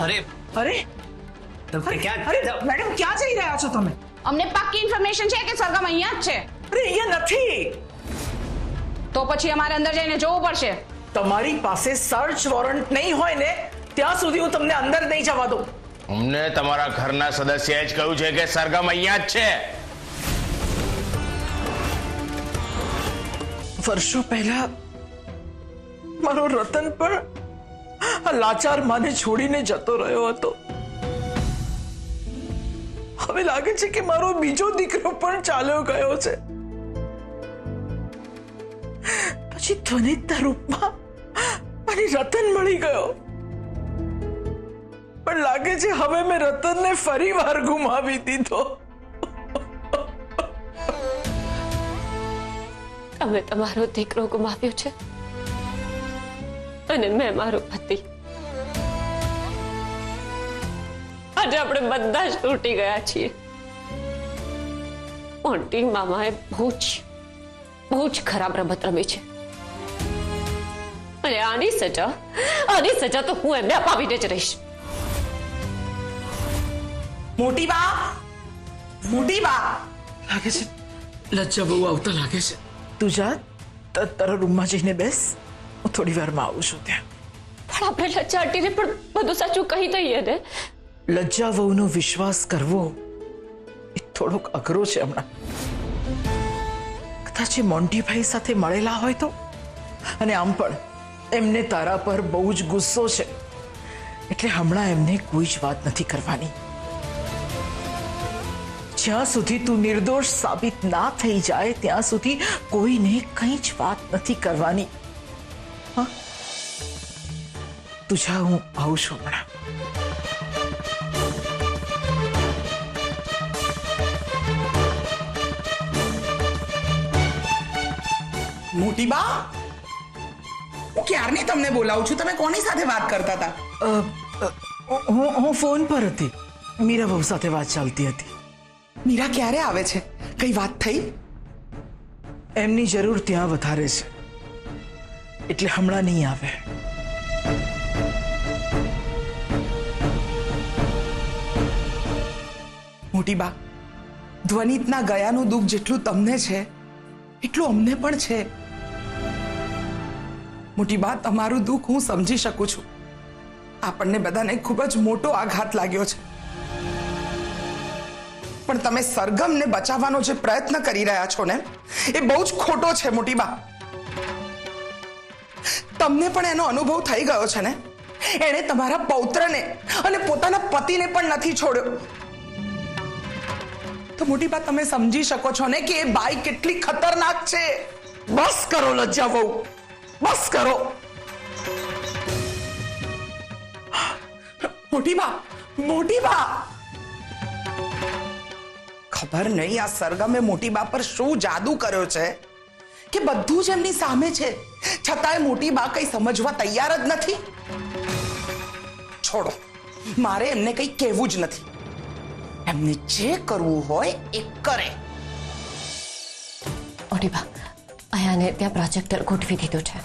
અરે અરે તમે ક્યાં અરે મેડમ ક્યાં જઈ રહ્યા છો તમે? અમને પાક્કી ઇન્ફોર્મેશન છે કે સરગમ અહીંયા જ છે. અરે અહીંયા નથી. તો પછી અમારે અંદર જઈને જોવું પડશે. તમારી પાસે સર્ચ વોરંટ નહીં હોય ને ત્યાં સુધી હું તમને અંદર નહીં જવા દઉં. અમને તમારા ઘરના સદસ્યએ જ કહ્યું છે કે સરગમ અહીંયા જ છે. વર્ષો પહેલા મારો રતન પણ આ લાચાર માને છોડીને જતો રહ્યો હતો. હવે લાગે છે કે મારો બીજો દીકરો પણ ચાલ્યો ગયો છે. પછી ધ્વનિતના રૂપમાં મને રતન મળી ગયો. પણ લાગે છે હવે મેં રતનને ફરી વાર ગુમાવી દીધો. તમે તમારો દીકરો ગુમાવ્યો છે અને મેં મારો પતિ. આજે આપણે બધા જ તૂટી ગયા છીએ. મોન્ટી મામાએ બહુ જ ખરાબ રમત રમી છે અને આની સજા તો હું એમને અપાવીને જ રહીશ. મોટી બા લાગે છે લજ્જા બહુ આવતા લાગે છે. તું જા તારા રૂમમાં જઈને બેસ. હું થોડી વારમાં આવું છું ત્યાં. પણ આપણે લજ્જા આંટીને પણ બધું સાચું કહી દઈએ ને. લજ્જા વહુનો વિશ્વાસ કરવો એ થોડોક અઘરો છે હમણાં. કદાચ એ મોન્ટીભાઈ સાથે મળેલા હોય તો. અને આમ પણ એમને તારા પર બહુ જ ગુસ્સો છે એટલે હમણાં એમને કોઈ જ વાત નથી કરવાની. જ્યાં સુધી તું નિર્દોષ સાબિત ના થઈ જાય ત્યાં સુધી કોઈને કંઈ જ વાત નથી કરવાની. હા તું જા, હું આવું છું હમણાં. મોટી બા, હું ક્યારની તમને બોલાવું છું. તમે કોની સાથે વાત કરતા હતા? હું ફોન પર હતી. મીરા બહુ સાથે વાત ચાલતી હતી. મીરા ક્યારે આવે છે? કઈ વાત થઈ? એમની જરૂર ત્યાં વધારે છે એટલે હમણાં નહીં આવે. મોટી બા, ધ્વનિતના ગયાનું દુઃખ જેટલું તમને છે એટલું અમને પણ છે. મોટી બા, તમારું દુઃખ હું સમજી શકું છું. આપણને બધાને ખૂબ જ મોટો આઘાત લાગ્યો છે. પણ તમે સરગમને બચાવવાનો જે પ્રયત્ન કરી રહ્યા છો ને એ બહુ જ ખોટો છે મોટી બા. તમને પણ એનો અનુભવ થઈ ગયો છે ને. એણે તમારા પૌત્રને અને પોતાના પતિને પણ નથી છોડ્યો. તો મોટી બા, તમે સમજી શકો છો ને કે એ બાઈ કેટલી ખતરનાક છે. બસ કરો લજ્જા વહુ, બસ કરો. મોટી બા, ખબર નહીં આ સરગમે મોટી બા પર શું જાદુ કર્યો છે કે બધું જ એમની સામે છે છતાંય મોટી બા કઈ સમજવા તૈયાર જ નથી. છોડો, મારે એમને કઈ કહેવું જ નથી. એમને જે કરવું હોય એ કરે. ઓડીબા, ayaને ત્યાં પ્રોજેક્ટર ગોઠવી દીધું છે.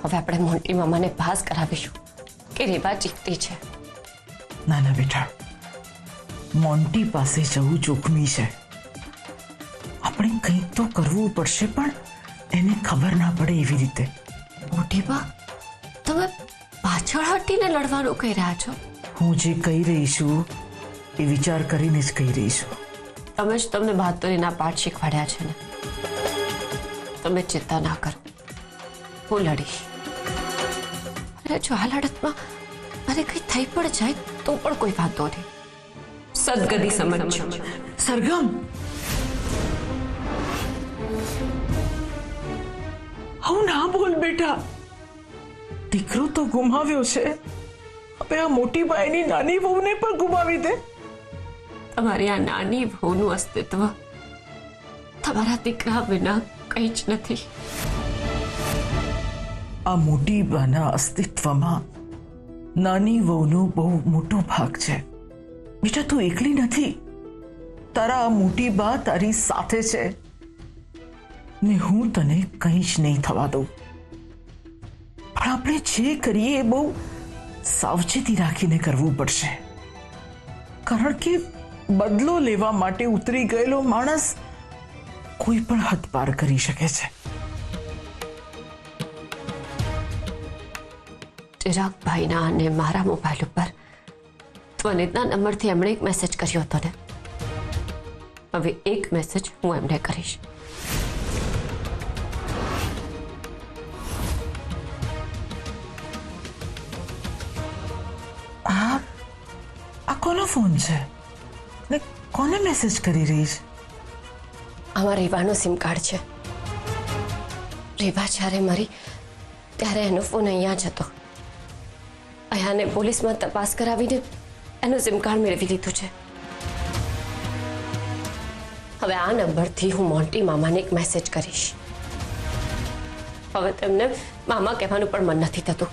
હવે આપણે મોન્ટી મામાને ભાસ કરાવીશું કે રેવા જીતતી છે. ના ના બેટા, મોન્ટી પાસે જવું જોખમી છે. આપણે કંઈક તો કરવું પડશે પણ એને ખબર ના પડે એવી રીતે. ઓડીબા, તમે પાછળ હટીને લડવાનું કહી રહ્યા છો? હું જે કહી રહી છું એ વિચાર કરીને જ કહી રહી છું. તમે જ તમને બહાદુરીના પાઠ શીખવાડ્યા છે ને. તમે ચિંતા ના કરો, હું લડીશ. અને જો આ લડતમાં મને કંઈ થઈ પણ જાય તો પણ કોઈ વાંધો નહીં. સદગતિ સમજજો. સરગમ, હું ના બોલ બેટા. દીકરો તો ગુમાવ્યો છે, હવે આ મોટી બાઈની નાની વહુને પણ ગુમાવી દે. તમારી આ નાની વહુનું અસ્તિત્વ તમારા દીકરા વિના કંઈ જ નથી. આ મોટી બાના અસ્તિત્વમાં નાની વહુનો બહુ મોટો ભાગ છે. બેટા, તું એકલી નથી. તારા આ મોટી બા તારી સાથે છે ને હું તને કંઈ જ નહીં થવા દઉં. પણ આપણે જે કરીએ એ બહુ સાવચેતી રાખીને કરવું પડશે, કારણ કે બદલો લેવા માટે ઉતરી ગયેલો માણસ કોઈ પણ હદ પાર કરી શકે છે. ચિરાગભાઈના અને મારા મોબાઈલ ઉપર ત્વનિતના નંબરથી એમણે એક મેસેજ કર્યો હતો ને, હવે એક મેસેજ હું એમને કરીશ. આ કોનો ફોન છે ને કોને મેસેજ કરી રહી છે? આમાં રેવાનો સિમ કાર્ડ છે. રેવા જ્યારે મરી ત્યારે એનો ફોન અહીંયા જ હતો. અયાને પોલીસમાં તપાસ કરાવીને એનું સિમ કાર્ડ મેળવી લીધું છે. હવે આ નંબરથી હું મોન્ટી મામાને એક મેસેજ કરીશ. હવે તેમને મામા કહેવાનું પણ મન નથી થતું.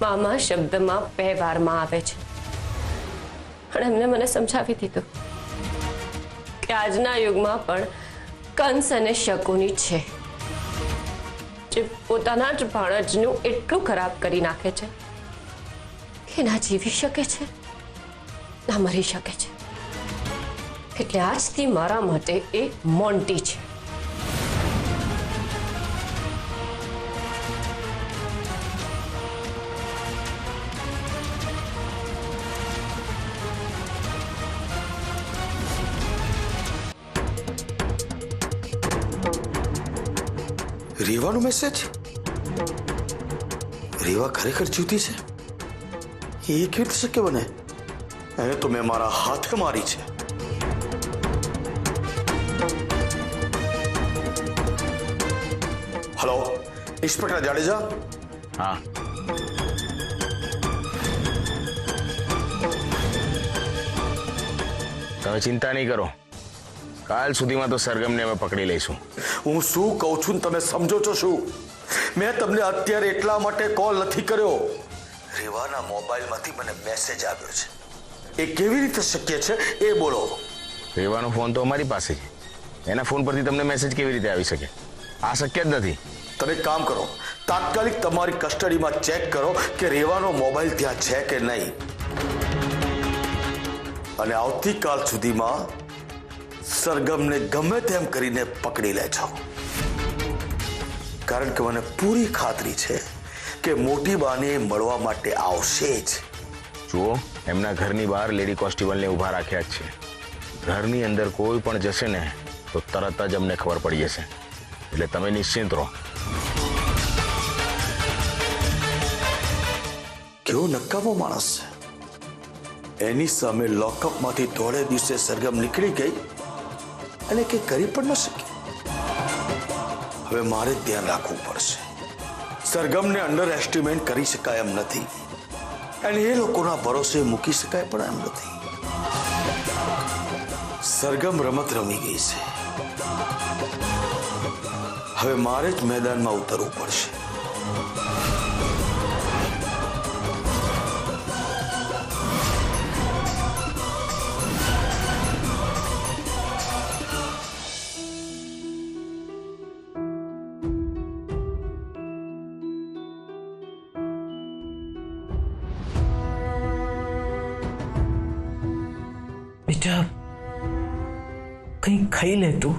મામા શબ્દમાં 2 વારમાં આવે છે. પણ એમને મને સમજાવી દીધું કે આજના યુગમાં પણ કંસ અને શકુની છે, જે પોતાના જ ભાણજનું એટલું ખરાબ કરી નાખે છે કે ના જીવી શકે છે ના મરી શકે છે. એટલે આજથી મારા માટે એ મોન્ટી છે. રેવાનો મેસેજ? રેવા ખરેખર જીવતી છે? એ કેવી રીતે શક્ય બને? એને તો મેં મારા હાથે મારી છે. Hello, inspector Jadeja. હા, તમે ચિંતા નહીં કરો, કાલ સુધીમાં તો સરગમને અમે પકડી લઈશું. હું શું કહું છું તમે સમજો છો શું? મેં તમને અત્યારે એટલા માટે કોલ નથી કર્યો. રેવાના મોબાઈલમાંથી મને મેસેજ આવ્યો છે. એ કેવી રીતે શક્ય છે એ બોલો. રેવાનો ફોન તો અમારી પાસે છે, એના ફોન પરથી તમને મેસેજ કેવી રીતે આવી શકે? આ શક્ય જ નથી. તમે એક કામ કરો, તાત્કાલિક તમારી કસ્ટડીમાં ચેક કરો કે રેવાનો મોબાઈલ ત્યાં છે કે નહીં, અને આવતીકાલ સુધીમાં સરગમને ગમે તેમ કરીને પકડી લેજો. કારણ કે મને પૂરી ખાતરી છે કે મોટી બાને મળવા માટે આવશે જ. જુઓ, એમના ઘરની બહાર લેડી કોન્સ્ટેબલને ઊભા રાખ્યા જ છે. ઘરની અંદર કોઈ પણ જશે ને તો તરત જ અમને ખબર પડી જશે. એટલે તમે નિશ્ચિંત રહો. કેવો નકામો માણસ છે. એની સામે લોકઅપમાંથી થોડે દિવસે સરગમ નીકળી ગઈ અને કંઈ કરી પણ ન શકી. હવે મારે ધ્યાન રાખવું પડશે. સરગમને અંડર એસ્ટિમેટ કરી શકાય એમ નથી, અને એ લોકોના ભરોસે મૂકી શકાય પણ એમ નથી. સરગમ રમત રમી ગઈ છે. હવે મારે જ મેદાનમાં ઉતરવું પડશે. બેટા, કંઈ ખાઈ લે તું.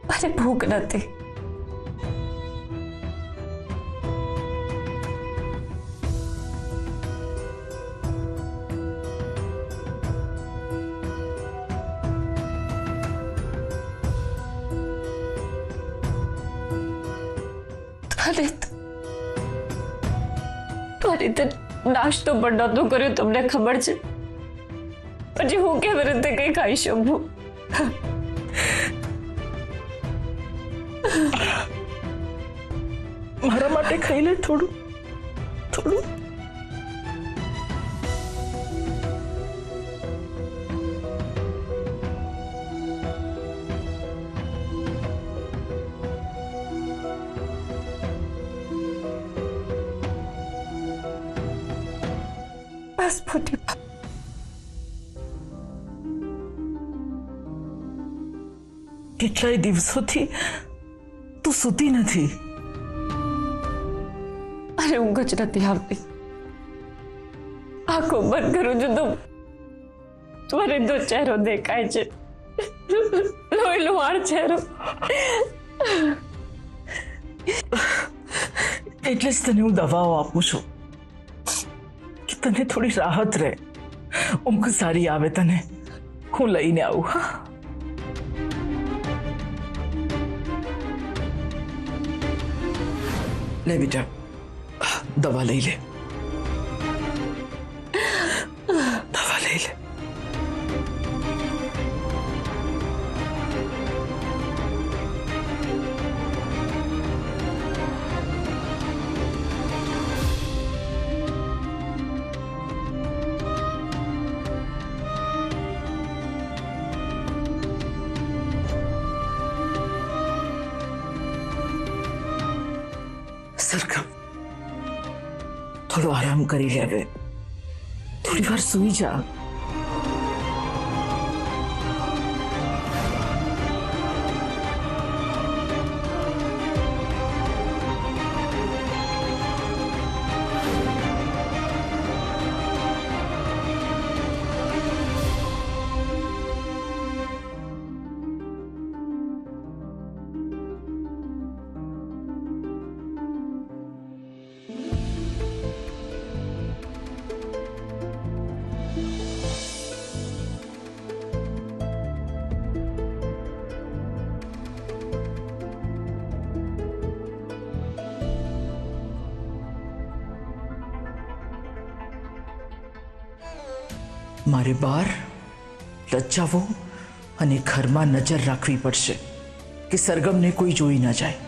મારે ભૂખ નથી. નાસ્તો પણ નહોતો કર્યો, તમને ખબર છે. પછી હું કેવી રીતે કઈ ખાઈ શકું? મારા માટે ખાઈ લે થોડું થોડું. બસ મોટી બા, કેટલાય દિવસોથી તું સૂતી નથી. મને ઊંઘ જ નથી આવતી. આંખો બંધ કરું છું તો મરેલો ચહેરો દેખાય છે, લોહી લુહાણ ચહેરો. એટલે જ તને હું દવાઓ આપું છું કે તને થોડી રાહત રહે, ઊંઘ સારી આવે તને. હું લઈને આવું. હા, લે બેટા, દવા લઈ લે, દવા લઈ લે. સરખમ, થોડો આરામ કરી લે. હવે થોડી વાર સૂઈ જા. મારે બહાર લજ્જાવો અને ઘરમાં નજર રાખવી પડશે કે સરગમને કોઈ જોઈ ન જાય.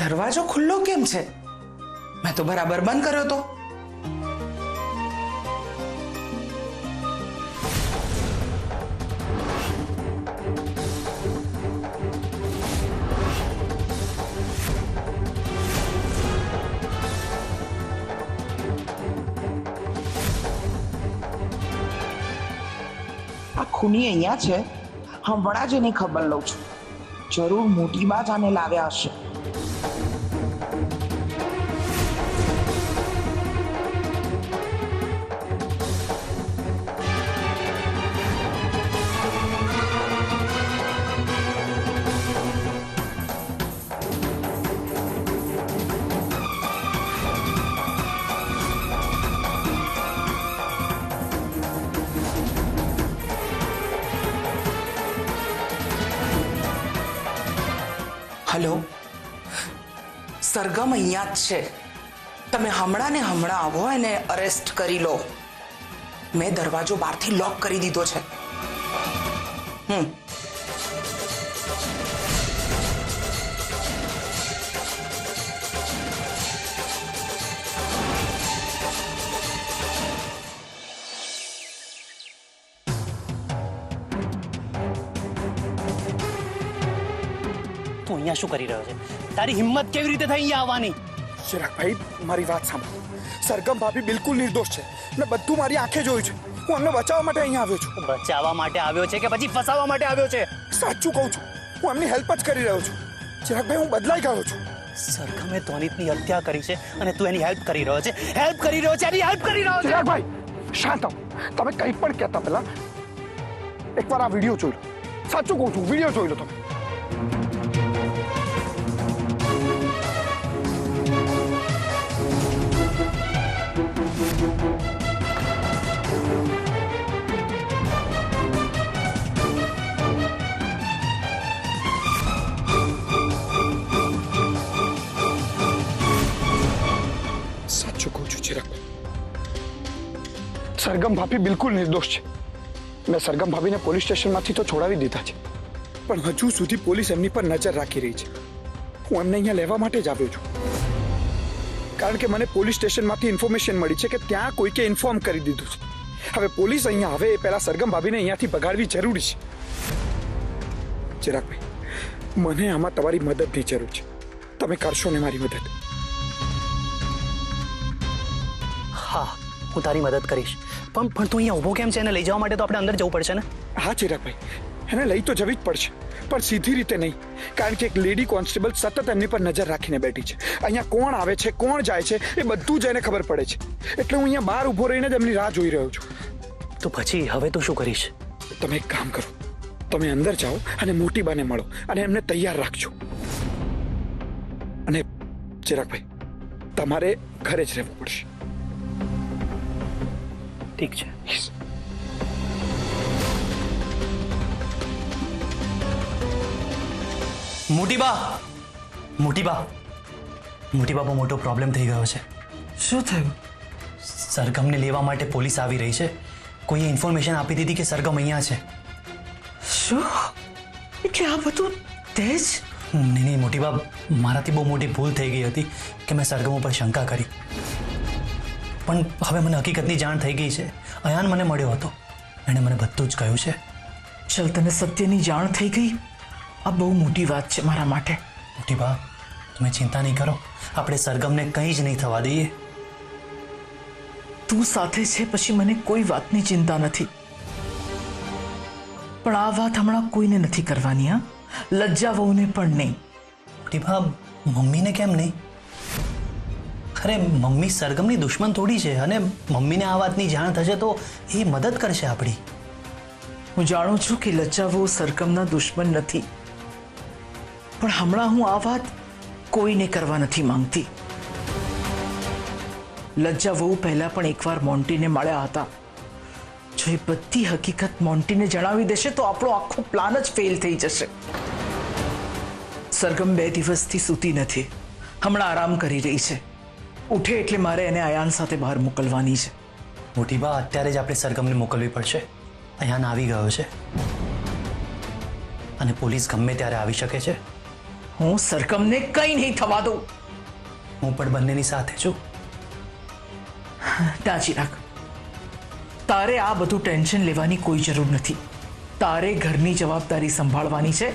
દરવાજો ખુલ્લો કેમ છે? મેં તો બરાબર બંધ કર્યો તો. આ ખૂની અહીંયા છે, હમણાં જ એની ખબર લઉં છું. જરૂર મોટી બા જ આને લાવ્યા હશે. હલો, સરગમ અહીંયા જ છે. તમે હમણાં ને હમણાં આવો અને અરેસ્ટ કરી લો. મેં દરવાજો બહારથી લોક કરી દીધો છે. તું અહીંયા શું કરી રહ્યો છે? તારી હિંમત કેવી રીતે થઈ અહીંયા આવવાની? ચિરાગભાઈ, મારી વાત સાંભળો. સરગમ ભાભી બિલકુલ નિર્દોષ છે. મેં બધું મારી આંખે જોયું છે. હું એમને બચાવવા માટે અહીંયા આવ્યો છું. બચાવવા માટે આવ્યો છે કે પછી ફસાવવા માટે આવ્યો છે? સાચું કહું છું, હું એમની હેલ્પ જ કરી રહ્યો છું. ચિરાગભાઈ, હું બદલાઈ ગયો છું. સરગમે તોનિતની હત્યા કરી છે અને તું એની હેલ્પ કરી રહ્યો છે. હેલ્પ કરી રહ્યો છે, એની હેલ્પ કરી રહ્યો છે. ચિરાગભાઈ, શાંત થાઓ. તમે કંઈ પણ કહેતા પહેલા એકવાર આ વિડીયો જોઈ લો. સાચું કહું છું, વિડીયો જોઈ લો તમે. સાચું કહું છું ચિરાગભાઈ, સરગમ ભાભી બિલકુલ નિર્દોષ છે. મેં સરગમ ભાભીને પોલીસ સ્ટેશનમાંથી તો છોડાવી દીધા છે, પણ હજુ સુધી પોલીસ એમની પર નજર રાખી રહી છે. હું એમને અહીંયા લેવા માટે જ આવ્યો છું, કારણ કે મને પોલીસ સ્ટેશનમાંથી ઇન્ફોર્મેશન મળી છે કે ત્યાં કોઈકે ઇન્ફોર્મ કરી દીધું છે હવે પોલીસ અહીંયા આવે એ પહેલા સરગમ ભાભીને અહીંયાથી ભગાડવી જરૂરી છે. ચિરાગભાઈ, મને આમાં તમારી મદદની જરૂર છે. તમે કરશો ને મારી મદદ? હા, હું તારી મદદ કરીશ. પણ તું અહીંયા ઊભો કેમ છે? એને લઈ જવા માટે તો આપણે અંદર જવું પડશે ને? હા ચિરાગભાઈ, એને લઈ તો જવી જ પડશે, પણ સીધી રીતે નહીં. કારણ કે એક લેડી કોન્સ્ટેબલ સતત એમની પર નજર રાખીને બેઠી છે. અહીંયા કોણ આવે છે, કોણ જાય છે, એ બધું જ એને ખબર પડે છે. એટલે હું અહીંયા બહાર ઊભો રહીને જ એમની રાહ જોઈ રહ્યો છું. તો પછી હવે તું શું કરીશ? તમે એક કામ કરો, તમે અંદર જાઓ અને મોટી બાને મળો અને એમને તૈયાર રાખજો. અને ચિરાગભાઈ, તમારે ઘરે જ રહેવું પડશે. ઠીક છે. મોટી બા, બહુ મોટો પ્રોબ્લેમ થઈ ગયો છે. શું થયું? સરગમને લેવા માટે પોલીસ આવી રહી છે. કોઈએ ઇન્ફોર્મેશન આપી દીધી કે સરગમ અહીંયા છે. શું? એટલે આ બધું તે જ? નહીં મોટી બા, મારાથી બહુ મોટી ભૂલ થઈ ગઈ હતી કે મેં સરગમ ઉપર શંકા કરી. પણ હવે મને હકીકતની જાણ થઈ ગઈ છે. અયાન મને મળ્યો હતો, એણે મને બધું જ કહ્યું છે. ચલ, તને સત્યની જાણ થઈ ગઈ. આ બહુ મોટી વાત છે મારા માટે. મોટી બા, તમે ચિંતા નહીં કરો. આપણે સરગમને કંઈ જ નહીં થવા દઈએ. તું સાથે છે પછી મને કોઈ વાતની ચિંતા નથી. પણ આ વાત હમણાં કોઈને નથી કરવાની. હા, લજ્જા વહુને પણ નહીં. મોટી બા, મમ્મીને કેમ નહીં? અરે મમ્મી સરગમની દુશ્મન થોડી છે, અને મમ્મીને આ વાતની જાણ થશે તો એ મદદ કરશે આપણી. હું જાણું છું કે લજ્જા વહુ સરગમના દુશ્મન નથી, પણ હમણાં હું આ વાત કોઈને કરવા નથી માંગતી. લજ્જા વહુ પહેલા પણ એકવાર મોન્ટીને મળ્યા હતા. જો એ બધી હકીકત મોન્ટીને જણાવી દેશે તો આપણો આખો પ્લાન જ ફેલ થઈ જશે. સરગમ 2 દિવસથી સૂતી નથી, હમણાં આરામ કરી રહી છે. ઉઠે એટલે મારે એને અયાન સાથે બહાર મોકલવાની છે. મોટી બા, અત્યારે જ આપણે સરગમને મોકલવી પડશે. અયાન આવી ગયો છે અને પોલીસ ગમે ત્યારે આવી શકે છે. હું સરગમને કંઈ નહીં થવા દઉં. હું પણ બંનેની સાથે છું. ના ચિરાગ, તારે આ બધું ટેન્શન લેવાની કોઈ જરૂર નથી. તારે ઘરની જવાબદારી સંભાળવાની છે.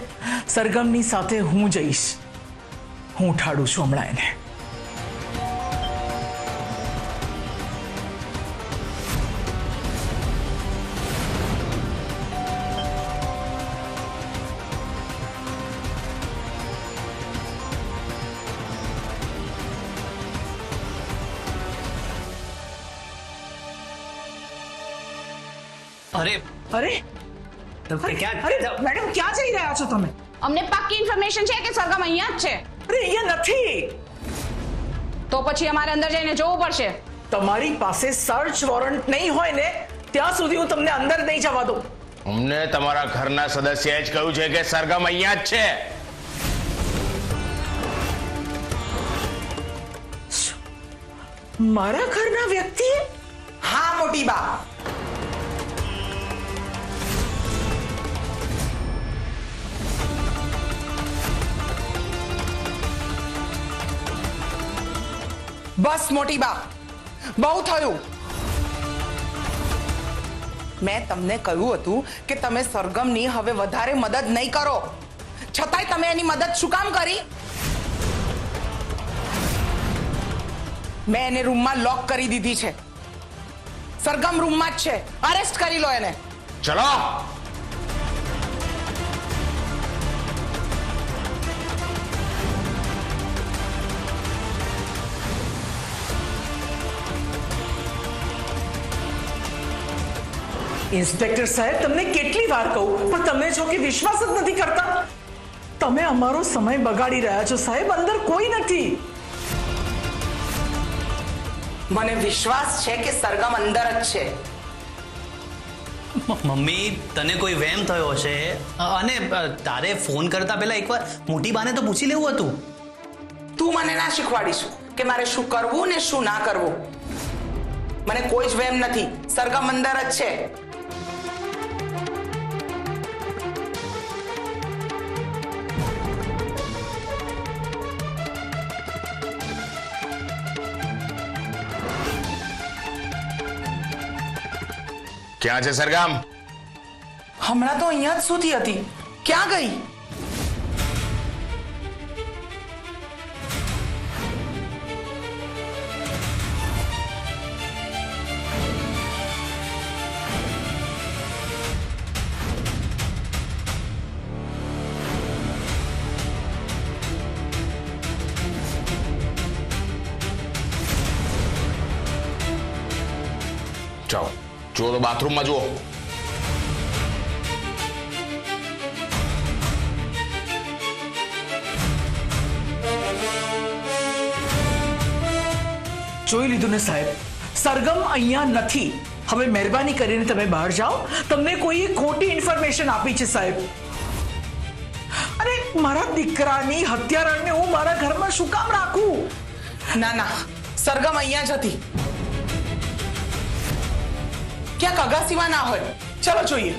સરગમની સાથે હું જઈશ. હું ઉઠાડું છું હમણાં એને. અરે અરે ક્યાં? અરે મેડમ, ક્યાં જઈ રહ્યા છો તમે? અમને પાક્કી ઇન્ફોર્મેશન છે કે સરગમ અહીંયા જ છે. અરે અહીંયા નથી. તો પછી અમારે અંદર જઈને જોવું પડશે. તમારી પાસે સર્ચ વોરંટ નહીં હોય ને ત્યાં સુધી હું તમને અંદર નહીં જવા દઉં. અમને તમારા ઘરના સદસ્યએ જ કહ્યું છે કે સરગમ અહીંયા જ છે. મારા ઘરના વ્યક્તિએ? હા મોટી બા, બસ મોટી બા, બહુ થયું. મેં તમને કહ્યું હતું કે તમે સરગમની હવે વધારે મદદ નહીં કરો, છતાંય તમે એની મદદ શું કામ કરી? મેં એને રૂમમાં લોક કરી દીધી છે. સરગમ રૂમમાં જ છે. અરેસ્ટ કરી લો એને. ચલો. ઇન્સ્પેક્ટર સાહેબ, તમને કેટલી વાર કહું, પણ તમે છો કે વિશ્વાસ જ નથી કરતા. તમે અમારો સમય બગાડી રહ્યા છો સાહેબ. અંદર કોઈ નથી. મને વિશ્વાસ છે કે સરગમ અંદર જ છે. મમ્મી, તને કોઈ વહેમ થયો છે. અને તારે ફોન કરતા પહેલા એકવાર મોટી બાને તો પૂછી લેવું હતું. તું મને ના શીખવાડીશું કે મારે શું કરવું ને શું ના કરવું. મને કોઈ જ વહેમ નથી. સરગમ અંદર જ છે. ક્યાં છે સરગમ? હમણાં તો અહીંયા જ સૂતી હતી, ક્યાં ગઈ? જાઓ, જુઓ તો બાથરૂમમાં જુઓ. જોઈ લીધું ને સાહેબ, સરગમ અહીંયા નથી. હવે મહેરબાની કરીને તમે બહાર જાઓ. તમને કોઈએ ખોટી ઇન્ફોર્મેશન આપી છે સાહેબ. અરે મારા દીકરાની હત્યારાને હું મારા ઘરમાં શું કામ રાખું? ના ના, સરગમ અહીંયા જ હતી. ક્યાંક અગાસીમાં ના હોય. ચલો જોઈએ.